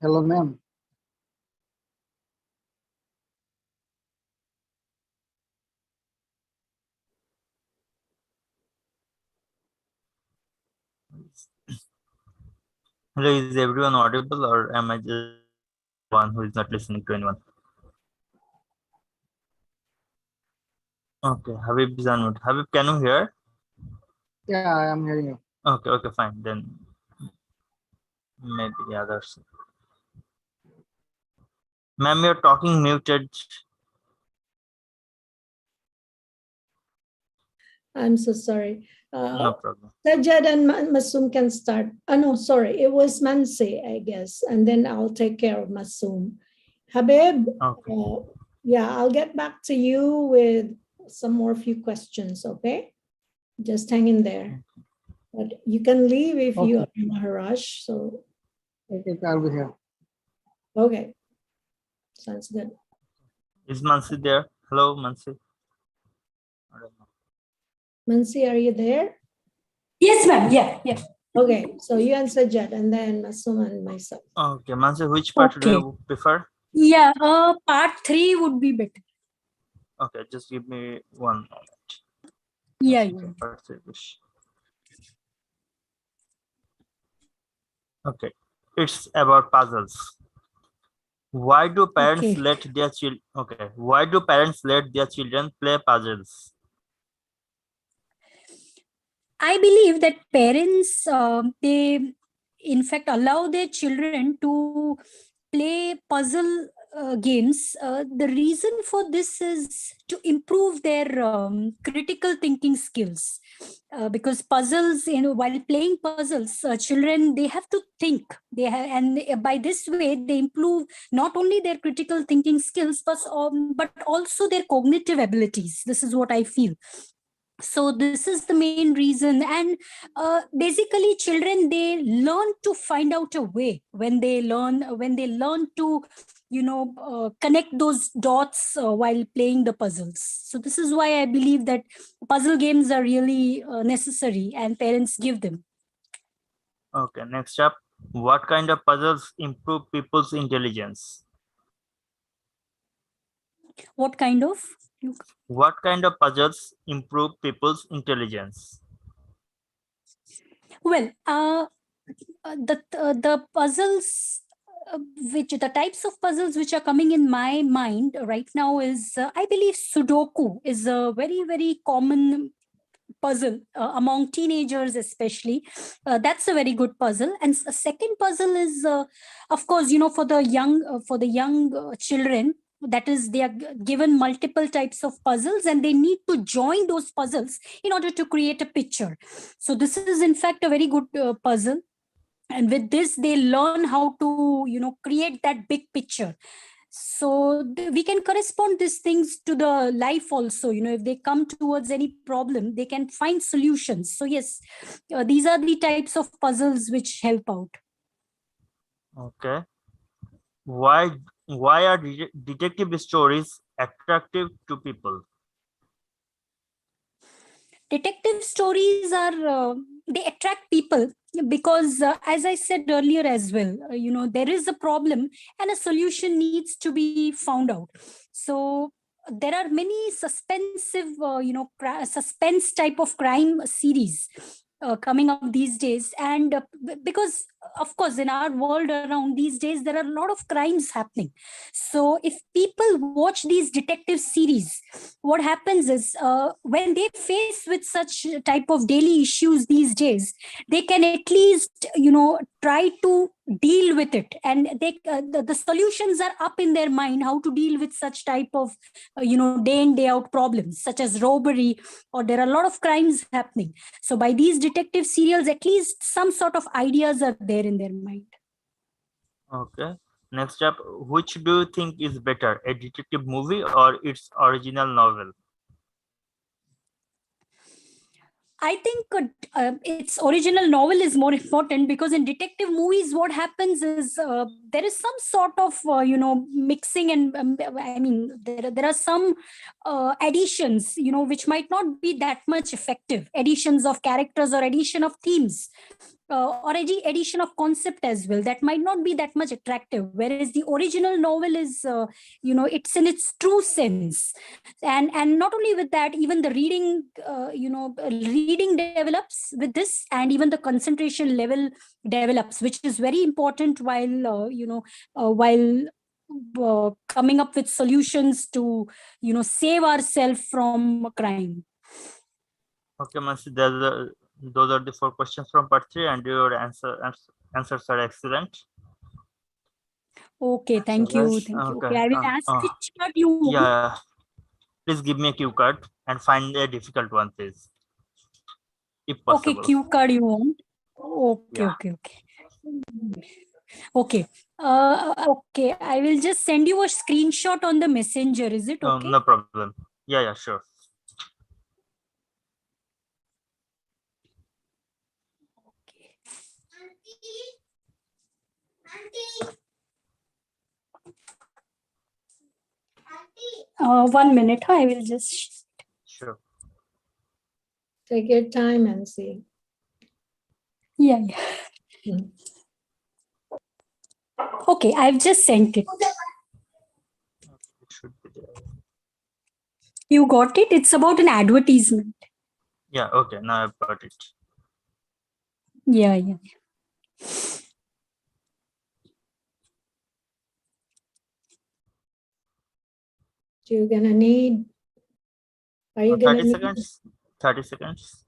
Hello, ma'am. Hello, is everyone audible, or am I just one who is not listening to anyone? Okay, Habib is unmuted. Habib, can you hear? Yeah, I am hearing you. Okay, fine. Then maybe the others. Ma'am, you're talking muted. I'm so sorry. No problem. Shazzad and Masum can start. No, sorry. It was Mansi, I guess. And then I'll take care of Masum. Habib, Okay. yeah, I'll get back to you with some more few questions, okay? Just hang in there. But you can leave if you are in a rush. So, Okay, I'll be here. okay. Sounds good. Is Mansi there? Hello, Mansi. I don't know. Mansi, are you there? Yes, ma'am. Yeah. Okay, so you and Shazzad, and then Masum and myself. Okay, Mansi, which part do you prefer? Yeah, part 3 would be better. Okay, just give me 1 moment. Yeah. Okay, it's about puzzles. Why do parents let their children? Okay, why do parents let their children play puzzles? I believe that parents, they in fact allow their children to play puzzle games. The reason for this is to improve their critical thinking skills. Because puzzles, while playing puzzles, children, they have to think. And by this way, they improve not only their critical thinking skills, but also their cognitive abilities. This is what I feel. So this is the main reason. And basically children, they learn to find out a way when they learn to connect those dots while playing the puzzles. So this is why I believe that puzzle games are really necessary and parents give them. Okay, next up, what kind of puzzles improve people's intelligence? What kind of puzzles improve people's intelligence? Well, the puzzles, the types of puzzles which are coming in my mind right now is, I believe Sudoku is a very, very common puzzle among teenagers especially. That's a very good puzzle. And a second puzzle is, of course, for the young children, that is, they are given multiple types of puzzles and they need to join those puzzles in order to create a picture. So this is in fact a very good puzzle, and with this they learn how to create that big picture. So we can correspond these things to the life also. If they come towards any problem, they can find solutions. So yes, these are the types of puzzles which help out. Okay, why are detective stories attractive to people? Detective stories are they attract people because, as I said earlier as well, there is a problem and a solution needs to be found out. So there are many suspensive suspense type of crime series coming up these days. And because of course in our world around these days there are a lot of crimes happening. So if people watch these detective series, what happens is, when they face with such type of daily issues these days, they can at least try to deal with it, and the solutions are up in their mind how to deal with such type of day in day out problems such as robbery, or there are a lot of crimes happening. So by these detective serials, at least some sort of ideas are there in their mind. Okay, next up, which do you think is better, a detective movie or its original novel? I think its original novel is more important, because in detective movies, what happens is there is some sort of mixing, and I mean there are some additions which might not be that much effective, additions of characters or addition of themes. or any addition of concept as well that might not be that much attractive, whereas the original novel is it's in its true sense. And not only with that, even the reading reading develops with this, and even the concentration level develops, which is very important while coming up with solutions to save ourselves from crime. Okay, Mansi, those are the 4 questions from part 3, and your answers are excellent. Okay, thank So, you. guys, Thank you. okay. Okay, I will ask which part you want. Yeah, please give me a cue card and find a difficult one, please, if Okay, possible. cue card you want. Okay, Yeah. okay. Okay. Okay, I will just send you a screenshot on the messenger. Is it okay? No problem. Yeah, sure. Okay. 1 minute. I will just. Sure. Take your time and see. Yeah. Hmm. Okay, I've just sent it. It should be there. You got it? It's about an advertisement. Yeah, okay. Now I've got it. Yeah. You're gonna need. Are you 30 gonna need seconds. 30 seconds.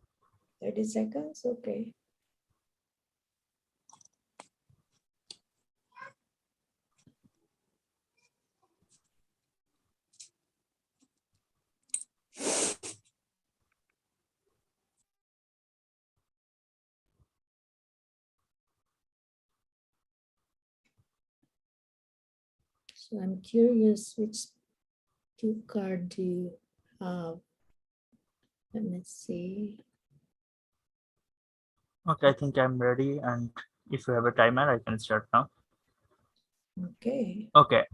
30 seconds? Okay. So I'm curious which cue card do you have? Let me see. Okay, I think I'm ready. And if you have a timer, I can start now. Okay. Okay.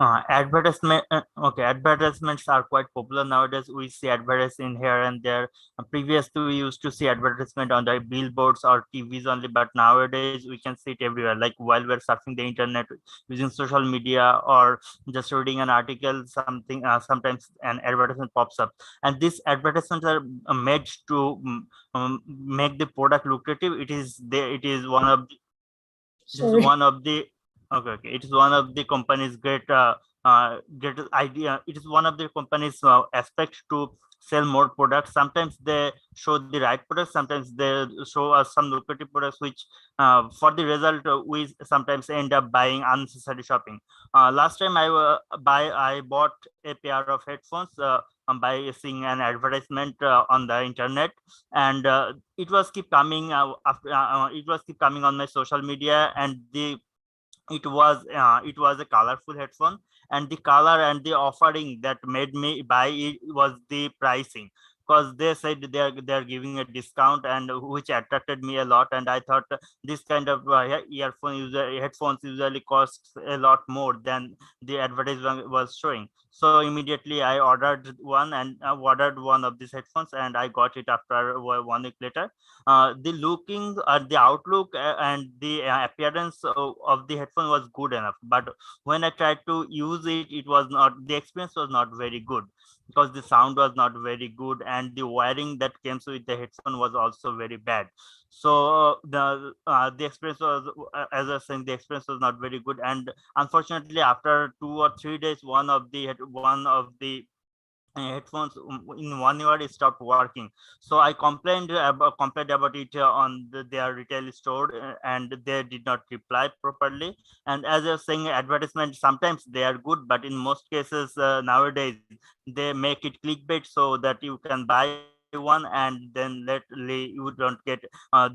Advertisements are quite popular nowadays. We see advertisements in here and there. Previously, we used to see advertisement on the billboards or TVs only, but nowadays we can see it everywhere. Like while we're surfing the internet, using social media, or just reading an article, something. Sometimes an advertisement pops up, and these advertisements are made to make the product lucrative. It is one of the, this is Sorry. one of the okay. It is one of the company's great idea. It is one of the company's aspect to sell more products. Sometimes they show the right products, sometimes they show us some lucrative products, which for the result we sometimes end up buying unnecessary shopping. Last time I bought a pair of headphones by seeing an advertisement on the internet, and it was keep coming it was keep coming on my social media, and it was a colorful headphone, and the color and the offering that made me buy it was the pricing, because they said they're giving a discount, and which attracted me a lot. And I thought this kind of headphones usually costs a lot more than the advertisement was showing. So immediately I ordered one, and ordered one of these headphones, and I got it after 1 week later. The looking the outlook and the appearance of the headphone was good enough, but when I tried to use it, it was not, the experience was not very good, because the sound was not very good, and the wiring that came with the headphone was also very bad. So the experience was as I was saying, the experience was not very good. And unfortunately, after 2 or 3 days, one of the headphones in 1 year it stopped working. So I complained about it on their retail store, and they did not reply properly. And as I was saying, advertisements sometimes they are good, but in most cases nowadays they make it clickbait so that you can buy one, and then lately you don't get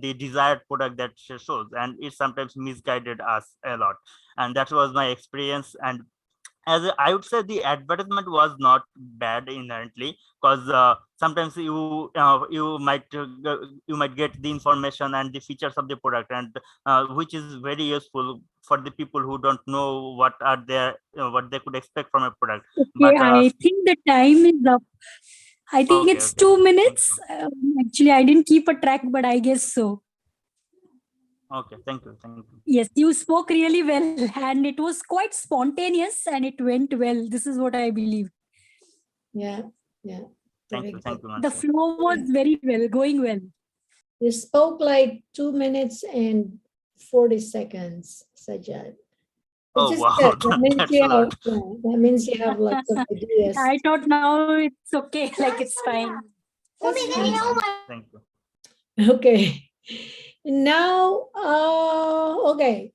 the desired product that shows, and it sometimes misguided us a lot. And that was my experience. And I would say the advertisement was not bad inherently, because sometimes you might get the information and the features of the product, and which is very useful for the people who don't know what they could expect from a product. Okay, But I think the time is up. I think okay, it's okay. 2 Thank minutes. you. Actually, I didn't keep a track, but I guess so. Okay, thank you, thank you. Yes, you spoke really well, and it was quite spontaneous, and it went well. This is what I believe. Yeah, yeah. Thank Very you, good. thank you, The Mansi. flow was very well, going well. You spoke like 2 minutes and 40 seconds, Sajjad. Oh, Which is wow, good. That means that's you a have, lot. that means you have lots of ideas. I thought now it's okay, like it's fine. Thank you. Okay. Now, okay.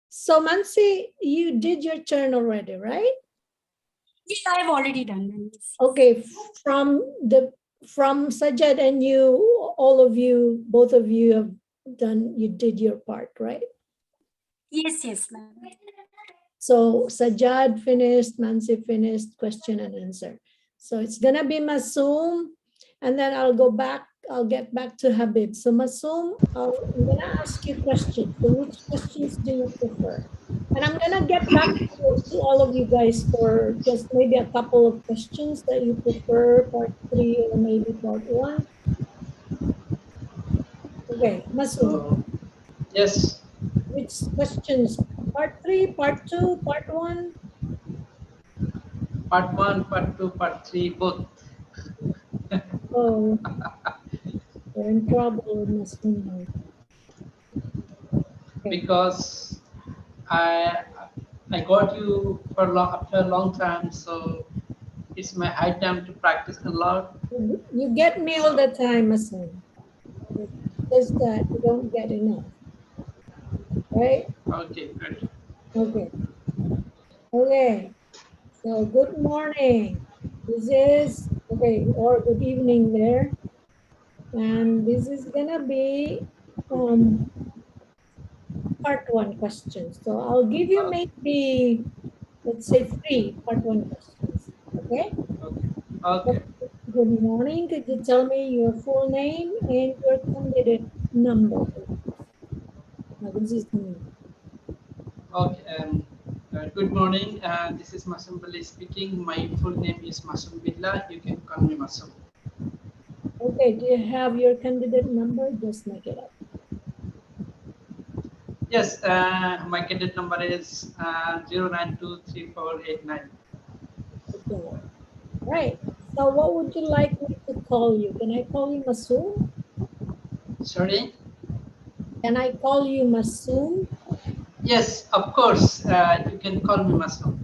So Mansi, you did your turn already, right? Yes, I've already done this. Okay. From Sajjad and you, all of you, both of you have done, you did your part, right? Yes, yes, ma'am. So Sajjad finished, Mansi finished, question and answer. So it's gonna be Masum, and then I'll get back to Habib. So Masum, I'm gonna ask you questions. So which questions do you prefer? And I'm gonna get back to all of you guys for just maybe a couple of questions that you prefer, part 3 or maybe part 1. Okay, Masum, So, yes, which questions? Part 3, part 2, part 1? part 1, part 2, part 3, both. Oh, we're in trouble, Masum now. Okay. Because I I got you for after a long time, so it's my high time to practice a lot. You get me all the time, Masum. It's just that you don't get enough, right? Okay, good. Okay. Okay. So good morning. This is, okay, or good evening there. And this is gonna be part 1 questions. So I'll give you maybe, let's say 3 part 1 questions. Okay? Okay, okay. Good morning. Could you tell me your full name and your candidate number? Now, this is me. Okay. Good morning. This is Masum speaking. My full name is Masum Billah. You can call me Masum. Okay, do you have your candidate number? Just make it up. Yes, my candidate number is 0923489. Okay. Right. So what would you like me to call you? Can I call you Masum? Sorry. Can I call you Masum? Yes, of course. You can call me Masum.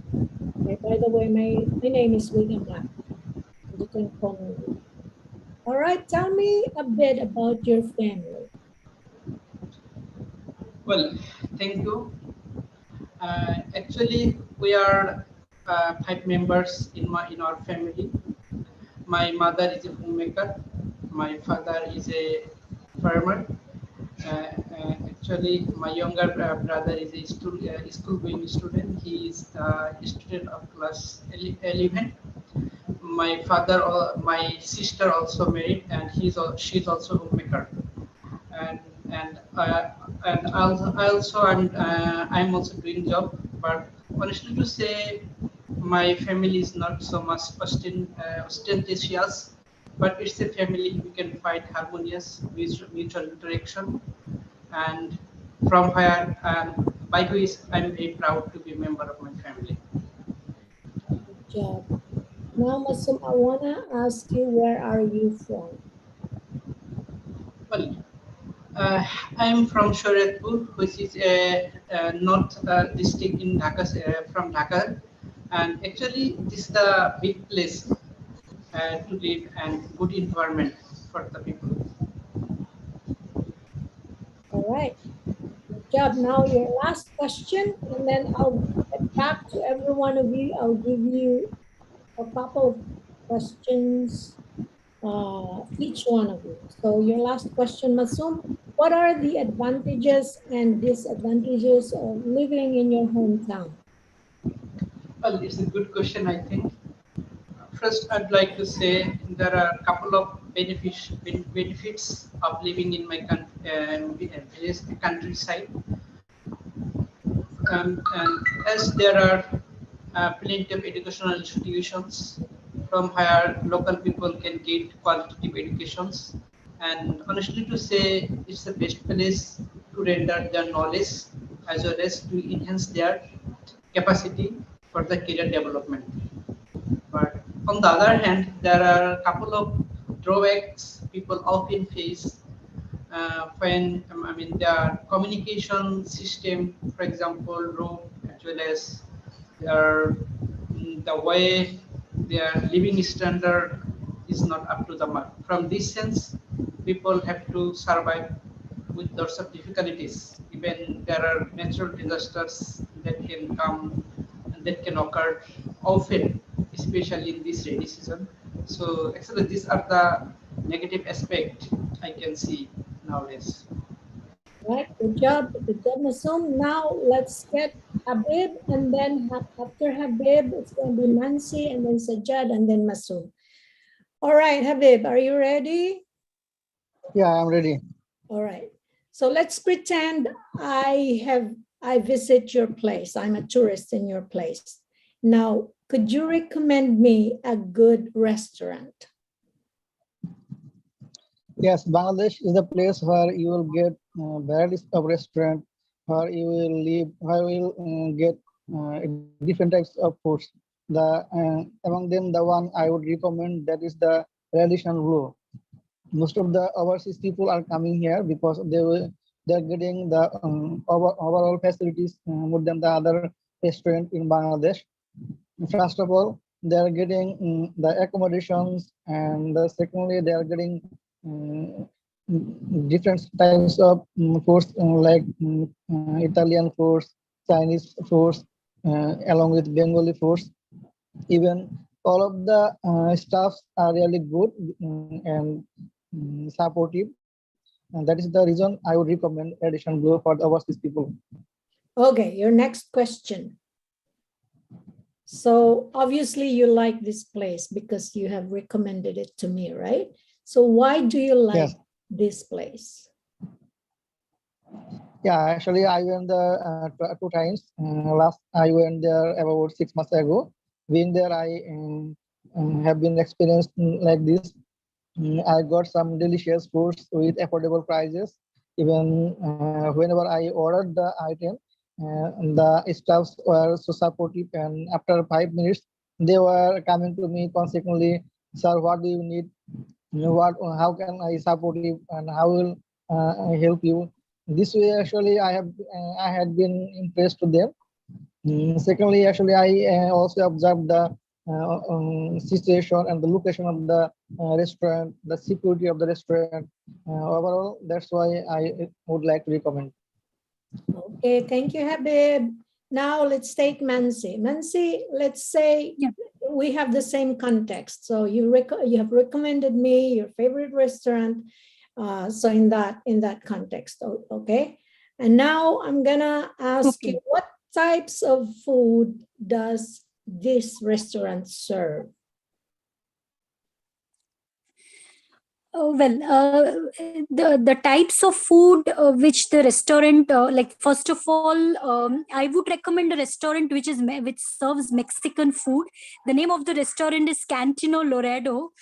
Okay, by the way, my name is Rita. You can call me Rita. All right, tell me a bit about your family. Well, thank you. Actually, we are 5 members in our family. My mother is a homemaker. My father is a farmer. Actually, my younger brother is a school-going student. He is a student of class 11. My father, my sister also married, and she's also homemaker. and and I'm also doing job, but honestly to say, my family is not so much ostentatious, but it's a family we can find harmonious mutual interaction, and from where by which I'm very proud to be a member of my family. Good job. Now, Masum, I wanna ask you, where are you from? Well, I'm from Shoretpur, which is a north district in Dhaka, from Dhaka, and actually this is the big place to live and good environment for the people. All right. Good job. Now your last question, and then I'll get back to every one of you. I'll give you a couple of questions, each one of you. So your last question, Masum, what are the advantages and disadvantages of living in your hometown? Well, it's a good question, I think. First, I'd like to say there are a couple of benefits of living in my village, countryside. And as there are plenty of educational institutions from where local people can get qualitative educations, and honestly to say, it's the best place to render their knowledge as well as to enhance their capacity for the career development. But on the other hand, there are a couple of drawbacks people often face when their communication system, for example, road, as well as their the way their living standard is not up to the mark. From this sense, people have to survive with lots of difficulties. Even there are natural disasters that can come and that can occur often, especially in this rainy season. So actually, these are the negative aspect I can see nowadays. Right, good job, Masum. Now let's get Habib, and then after Habib, it's going to be Mansi, and then Sajjad, and then Masum. All right, Habib, are you ready? Yeah, I'm ready. All right. So let's pretend I visit your place. I'm a tourist in your place. Now, could you recommend me a good restaurant? Yes, Bangladesh is the place where you will get varieties of restaurant, where you will live, where you will get different types of foods. Among them, the one I would recommend, that is the Radisson Blue. Most of the overseas people are coming here because they're getting the overall facilities more than the other restaurant in Bangladesh. First of all, they are getting the accommodations, and secondly, they are getting different types of foods like Italian foods, Chinese foods, along with Bengali foods. Even all of the staffs are really good and supportive, and that is the reason I would recommend Radisson Blue for the overseas people. Okay, your next question. So obviously you like this place because you have recommended it to me, right? So why do you like this place? Yeah, actually, I went there 2 times. Last I went there about 6 months ago. Being there, I have been experienced like this. I got some delicious foods with affordable prices. Even whenever I ordered the item, the staffs were so supportive, and after 5 minutes, they were coming to me consequently, "Sir, what do you need? How can I support you, and how will I help you?" This way, actually, I had been impressed to them. Secondly, actually, I also observed the situation and the location of the restaurant, the security of the restaurant. Overall, that's why I would like to recommend. Okay, thank you, Habib. Now let's take Mansi. Mansi, let's say we have the same context. So you have recommended me your favorite restaurant. So in that context, okay. And now I'm gonna ask you, what types of food does this restaurant serve? The types of food which the restaurant like, first of all, I would recommend a restaurant which serves Mexican food. The name of the restaurant is Cantino Laredo,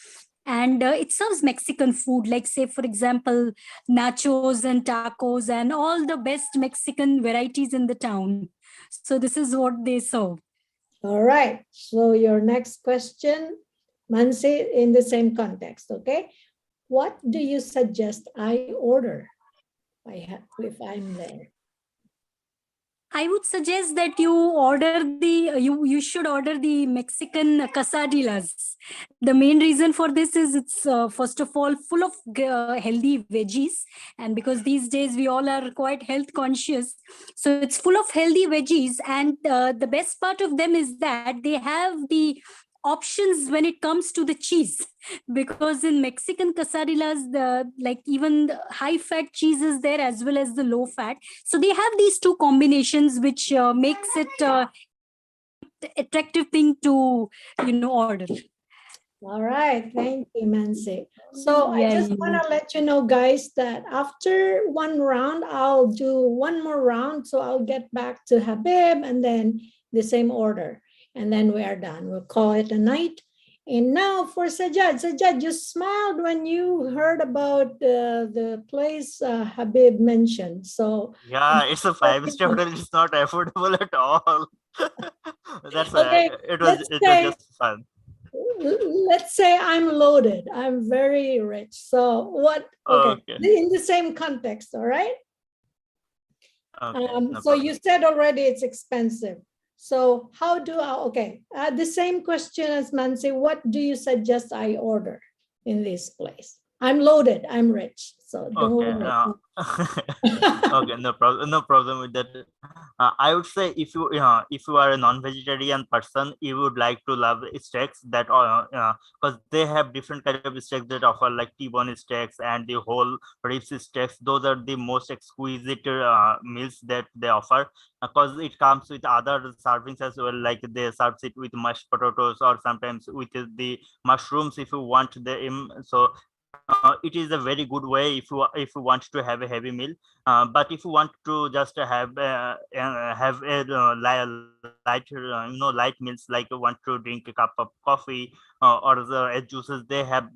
and it serves Mexican food, like, say, for example, nachos and tacos and all the best Mexican varieties in the town. So this is what they serve. All right, so your next question, Mansi, in the same context, okay? What do you suggest I order if I'm there? I would suggest that you should order the Mexican quesadillas. The main reason for this is it's first of all full of healthy veggies, and because these days we all are quite health conscious, so it's full of healthy veggies, and the best part of them is that they have the options when it comes to the cheese, because in Mexican quesadillas, even the high fat cheese is there as well as the low fat. So they have these two combinations, which makes it attractive thing to order. All right, thank you, Mansi. So I Yeah, just want to let you know, guys, that after one round, I'll do one more round. So I'll get back to Habib and then the same order. And then we are done. We'll call it a night. And now for Sajjad. Sajjad, you smiled when you heard about the place Habib mentioned. So Yeah, it's a 5-star hotel. It's not affordable at all. That's okay, it was let's it was say just fun. let's say I'm loaded. I'm very rich. So what? Okay, Okay, in the same context, all right? okay, no So you problem. said already it's expensive. So how do I, okay, the same question as Mansi, what do you suggest I order in this place? I'm loaded, I'm rich, so don't Okay, worry. okay, no problem with that. I would say if you are a non-vegetarian person, you would like to love steaks that are because they have different kind of steaks that offer like T-bone steaks and the whole ribs steaks. Those are the most exquisite meals that they offer because it comes with other servings as well. Like they serve it with mashed potatoes or sometimes with the mushrooms if you want the so it is a very good way if you want to have a heavy meal, but if you want to just have a light meals like you want to drink a cup of coffee or the juices, they have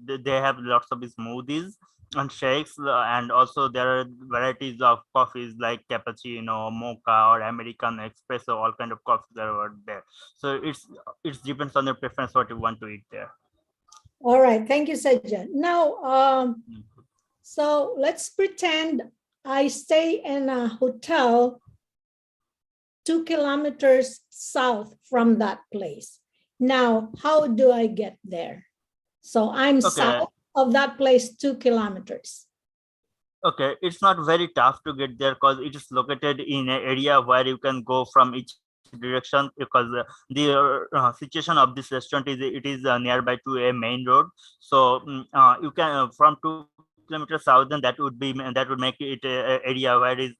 lots of smoothies and shakes, and also there are varieties of coffees like cappuccino, mocha, or American espresso. All kind of coffees are over there, so it depends on your preference what you want to eat there. All right, thank you, Sajjad. Now, so let's pretend I stay in a hotel 2 kilometers south from that place. Now, how do I get there? So I'm Okay. south of that place 2 kilometers. Okay, it's not very tough to get there because it is located in an area where you can go from each direction, because the situation of this restaurant is it is nearby to a main road. So you can from 2 kilometers south, then that would make it a area where it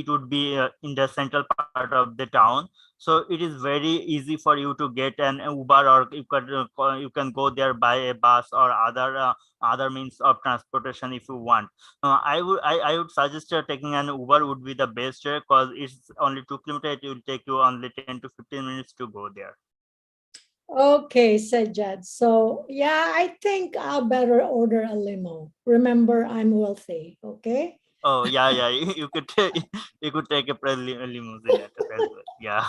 would be in the central part of the town. So it is very easy for you to get an Uber, or you can go there by a bus or other means of transportation if you want. I would suggest taking an Uber would be the best, because it's only 2 kilometers. It will take you only 10 to 15 minutes to go there. Okay, Sajjad. So yeah, I think I'll better order a limo. Remember, I'm wealthy, okay? Oh yeah, you could you could take a limousine at as well. Yeah.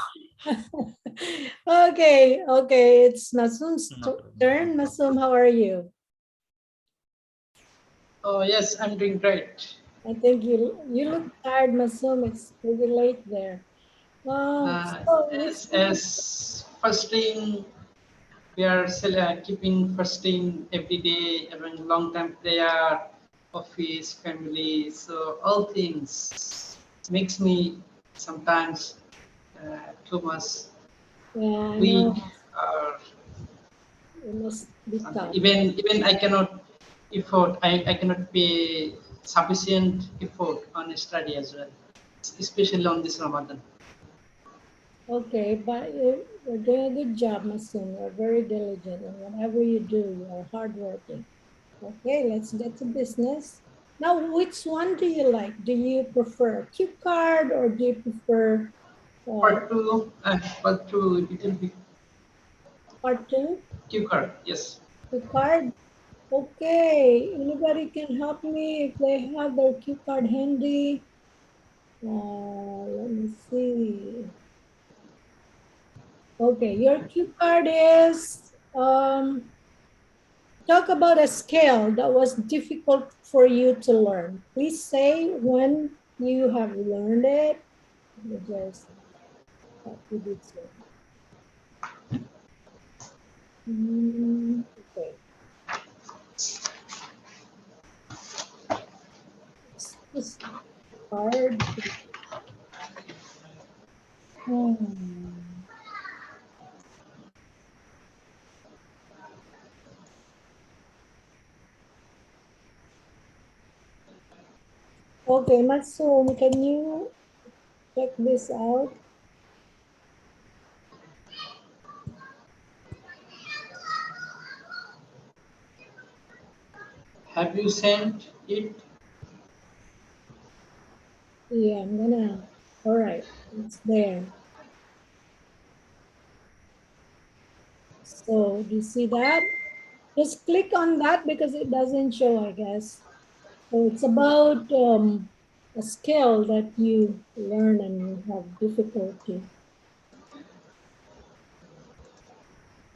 Okay, it's Masum's No turn. problem. Masum, how are you? Oh yes, I'm doing great. I think you look tired, Masum. It's pretty late there. So which one? As fasting, we are keeping fasting every day, even long time prayer, office, family. So all things makes me sometimes too much Yeah, I weak. know Or it must be something. tough. Even I cannot effort. I cannot pay sufficient effort on study as well, especially on this Ramadan. Okay, but you're doing a good job, Masum. You're very diligent, and whatever you do, you are hardworking. Okay, let's get to business. Now, which one do you like? Do you prefer cue card or do you prefer Part two, it will be part two? cue card. Yes. Cue card? Okay, anybody can help me if they have their cue card handy. Let me see. Okay, your cue card is talk about a scale that was difficult for you to learn. Please say when you have learned it. Let me just copy this one. Okay. It's just hard. Hmm. Okay, Masum, can you check this out? Have you sent it? Yeah, I'm gonna, all right, it's there. So do you see that? Just click on that because it doesn't show, I guess. So it's about a skill that you learn and you have difficulty.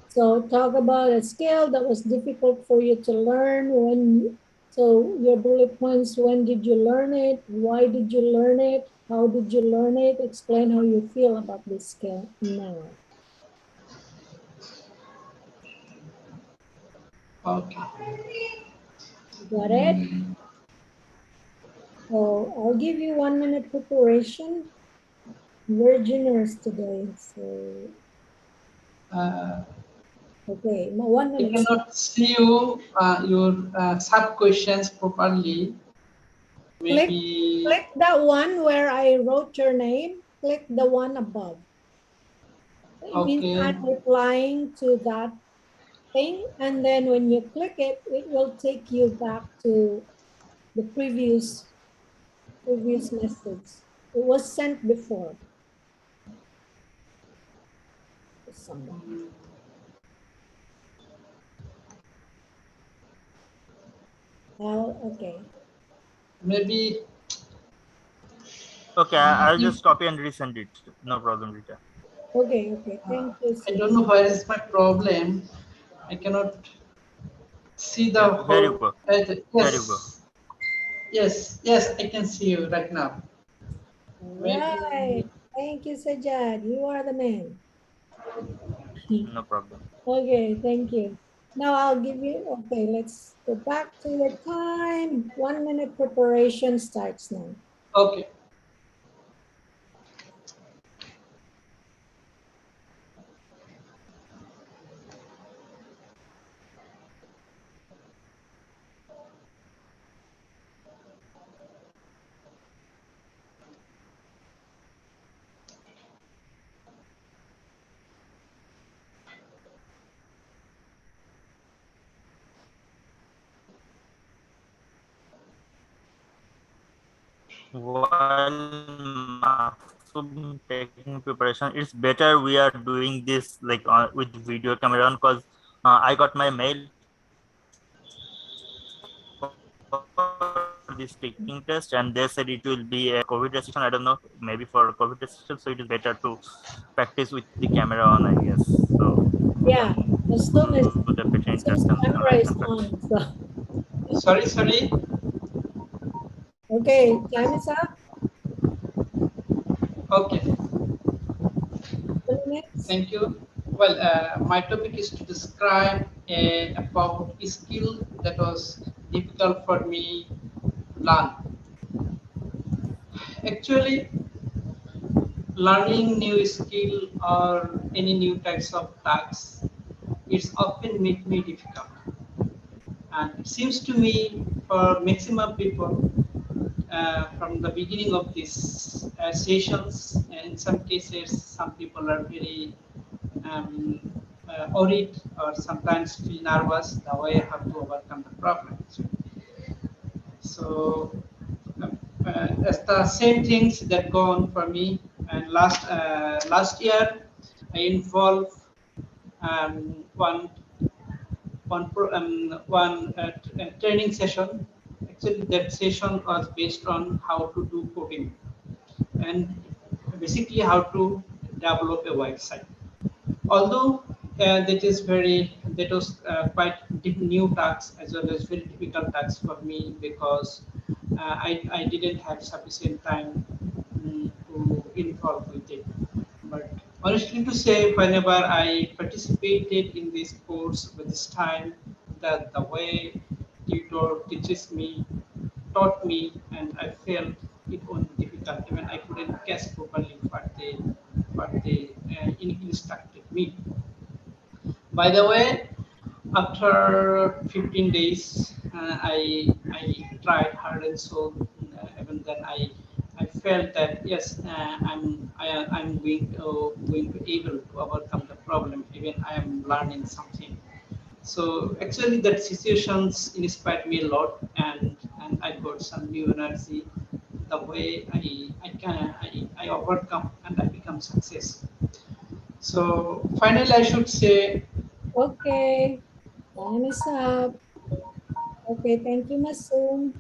So talk about a skill that was difficult for you to learn. So your bullet points, when did you learn it? Why did you learn it? How did you learn it? Explain how you feel about this skill now. Okay. Got it? So I'll give you 1 minute preparation. We're generous today. So, Uh, okay, 1 I minute. cannot see your sub questions properly. Maybe. Click that one where I wrote your name. Click the one above. It means Okay. I'm replying to that thing. And then when you click it, it will take you back to the previous message. It was sent before to someone. Oh, okay. Maybe. Okay, I'll just copy and resend it. No problem, Rita. Okay, okay. Thank you, I sir. don't know where is my problem. I cannot see the Yeah, there you whole. go. There you go. Yes. Yes. Yes. I can see you right now. All Maybe. right. Thank you, Sajad. You are the man. No problem. Okay, thank you. Now I'll give you, okay, let's go back to your time. 1 minute preparation starts now. Okay. While Masum taking preparation, it's better we are doing this like with video camera on, because I got my mail for this taking test and they said it will be a COVID restriction. I don't know, maybe for COVID restriction, so it is better to practice with the camera on, I guess. So we Yeah, can do the pattern test Masum's and camera I is can practice. on. So, Sorry. Sorry. okay, time is up. Okay. 2 minutes. Thank you. Well, my topic is to describe about a skill that was difficult for me to learn. Actually, learning new skill or any new types of tasks, it's often made me difficult. And it seems to me for maximum people from the beginning of these sessions, and in some cases, some people are very um, worried or sometimes feel nervous the way I have to overcome the problems. So that's the same things that go on for me. And last year, I involved one training session. Actually, that session was based on how to do coding and basically how to develop a website. Although that was quite new task as well as very difficult task for me because I didn't have sufficient time to involve with it. But honestly to say, whenever I participated in this course with this time, that the way tutor teaches me, taught me, and I felt it was difficult. Even I couldn't guess properly what they instructed me. By the way, after 15 days, I tried hard and soul. Even then, I felt that yes, I'm going to able to overcome the problem. Even I am learning something. So actually, that situations inspired me a lot, and I got some new energy. The way I overcome and I become successful. So finally, I should say Okay, time is up. Okay, thank you, Masum.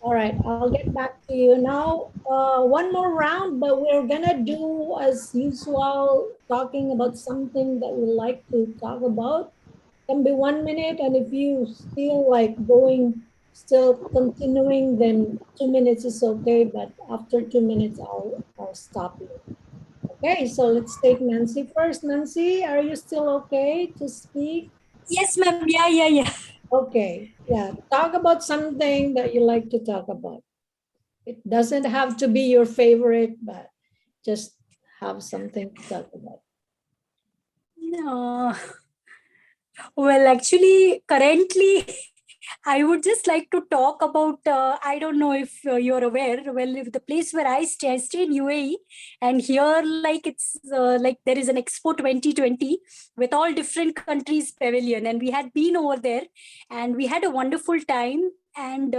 All right, I'll get back to you now. One more round, but we're gonna do as usual, talking about something that we like to talk about. Can be 1 minute, and if you still like going, still continuing, then 2 minutes is okay. But after 2 minutes, I'll stop you. Okay, so let's take Nancy first. Nancy, are you still okay to speak? Yes, ma'am. Yeah, yeah, yeah. Okay, yeah. Talk about something that you like to talk about. It doesn't have to be your favorite, but just have something to talk about. No. Well, actually, currently, I would just like to talk about. I don't know if you're aware. Well, if the place where I stay in UAE, and here, like it's like there is an Expo 2020 with all different countries pavilion, and we had been over there, and we had a wonderful time. And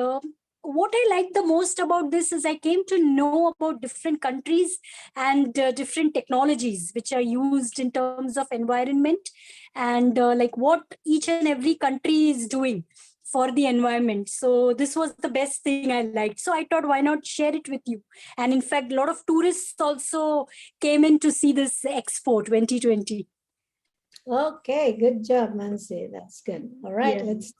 what I like the most about this is I came to know about different countries and different technologies which are used in terms of environment and like what each and every country is doing for the environment. So this was the best thing I liked. So I thought, why not share it with you? And in fact, a lot of tourists also came in to see this Expo 2020. Okay, good job, Mansi. That's good. All right, Yes. let's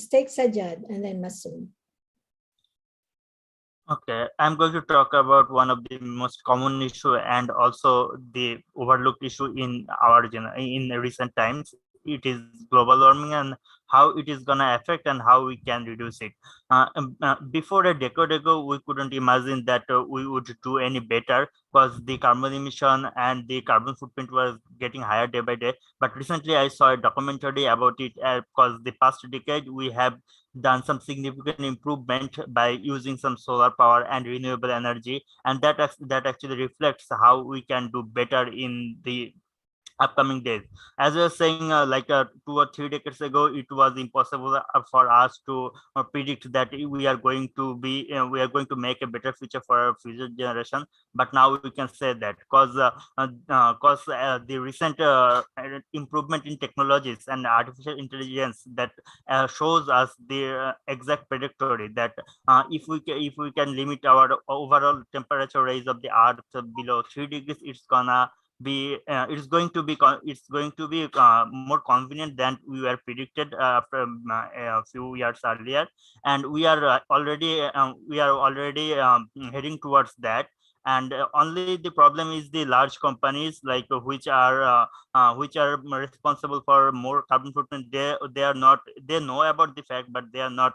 take Sajjad and then Masum. Okay, I'm going to talk about one of the most common issue and also the overlooked issue in our in recent times. It is global warming and how it is gonna affect and how we can reduce it. Before a decade ago, we couldn't imagine that we would do any better because the carbon emission and the carbon footprint was getting higher day by day. But recently, I saw a documentary about it because the past decade we have done some significant improvement by using some solar power and renewable energy, and that actually reflects how we can do better in the upcoming days. As I was saying, 2 or 3 decades ago, it was impossible for us to predict that we are going to make a better future for our future generation. But now we can say that because the recent improvement in technologies and artificial intelligence that shows us the exact predictory that if we can limit our overall temperature rise of the earth below 3 degrees, it's going to be more convenient than we were predicted from a few years earlier, and we are already heading towards that. And only the problem is the large companies which are responsible for more carbon footprint. They are not, they know about the fact, but they are not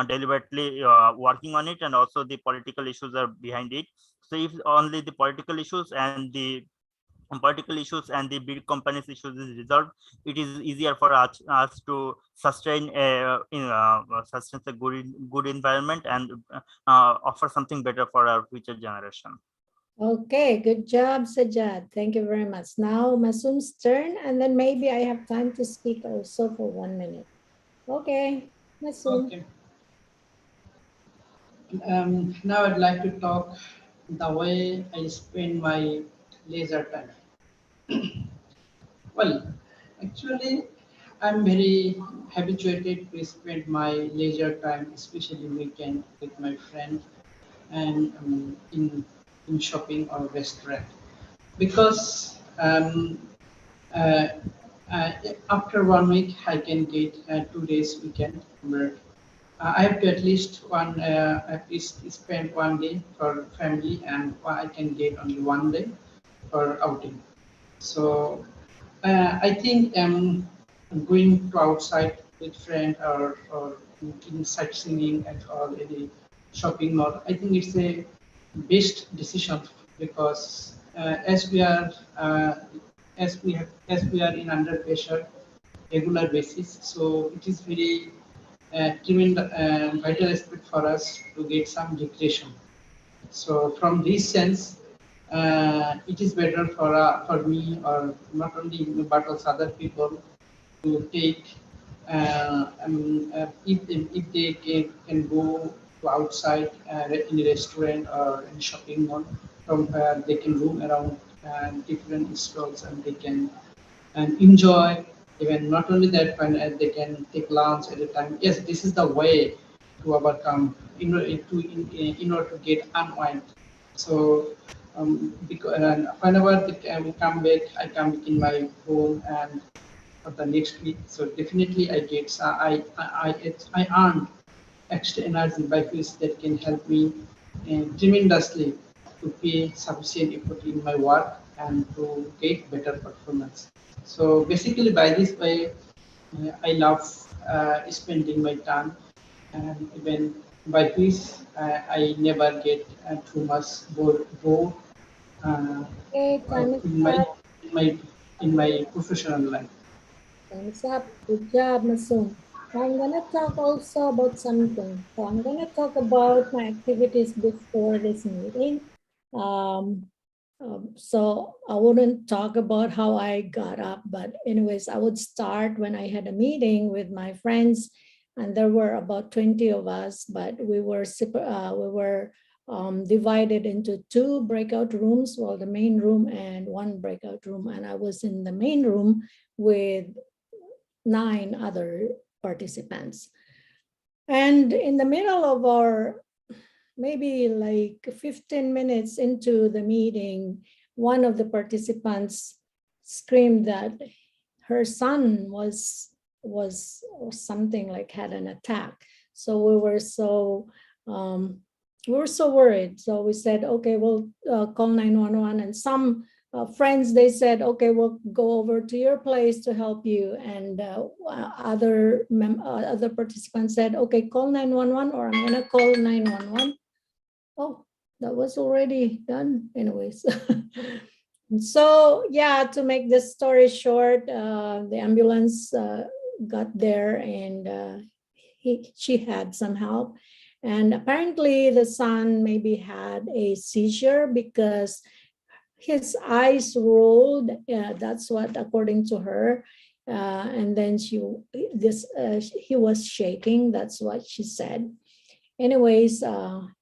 deliberately working on it, and also the political issues are behind it. So if only the political issues and the big companies issues is resolved, it is easier for us to sustain a good environment and offer something better for our future generation. Okay, good job, Sajjad. Thank you very much. Now Masum's turn, and then maybe I have time to speak also for 1 minute. Okay, Masum. Okay. Now I'd like to talk the way I spend my leisure time. Well, actually, I'm very habituated to spend my leisure time, especially weekend, with my friend and in shopping or restaurant, because uh, uh, after 1 week I can get 2 days weekend where I have to at least spend 1 day for family, and I can get only 1 day for outing. So I think going to outside with friend or in sightseeing at all any shopping mall, I think it's a best decision, because as we are in under pressure regular basis, so it is very tremendous vital aspect for us to get some recreation. So from this sense, it is better for me, or not only me but also other people, to take if they can go to outside in a restaurant or in a shopping mall, from they can roam around different stalls, and they can and enjoy. Even not only that, when they can take lunch at a time. Yes, this is the way to overcome in order to get unwind. So because whenever we come back, I come back in my home and for the next week. So definitely I get I earn extra energy by which that can help me tremendously to pay sufficient effort in my work and to get better performance. So basically by this way, I love spending my time, and even by which I never get too much bored Okay, time is in up. my in my professional life. Thumbs up. Good job, Masum. Now I'm going to talk also about something. So I'm going to talk about my activities before this meeting. Um, so I wouldn't talk about how I got up, but anyways, I would start when I had a meeting with my friends, and there were about 20 of us, but we were divided into two breakout rooms, well, the main room and one breakout room, and I was in the main room with 9 other participants. And in the middle of our, maybe like 15 minutes into the meeting, one of the participants screamed that her son was something like had an attack. So we were so worried. So we said, okay, we'll call 911. And some friends, they said, okay, we'll go over to your place to help you. And other participants said, okay, call 911 or I'm gonna call 911. Oh, that was already done anyways. So yeah, to make this story short, the ambulance got there and she had some help. And apparently the son maybe had a seizure because his eyes rolled. That's what, according to her. And then he was shaking. That's what she said. Anyways,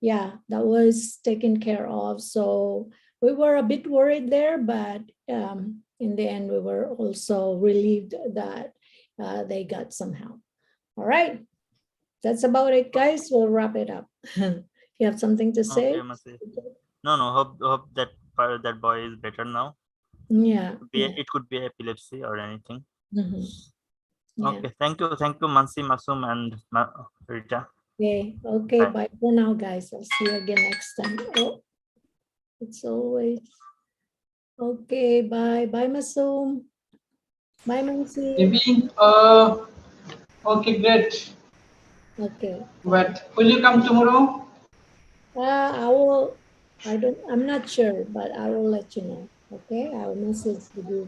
yeah, that was taken care of. So we were a bit worried there, but in the end, we were also relieved that they got some help. All right, that's about it, guys. We'll wrap it up. You have something to say? Okay, Mansi. No. Hope that boy is better now. Yeah. It could be epilepsy or anything. Mhm. Yeah. Okay, thank you, Mansi, Masum, and Rita. Okay, Bye. bye for now, guys. I'll see you again next time. Oh, it's always okay. Bye, Masum. Bye, Mansi. Maybe, okay, great. Okay. But will you come tomorrow? I'm not sure, but I will let you know. Okay, I will message the group.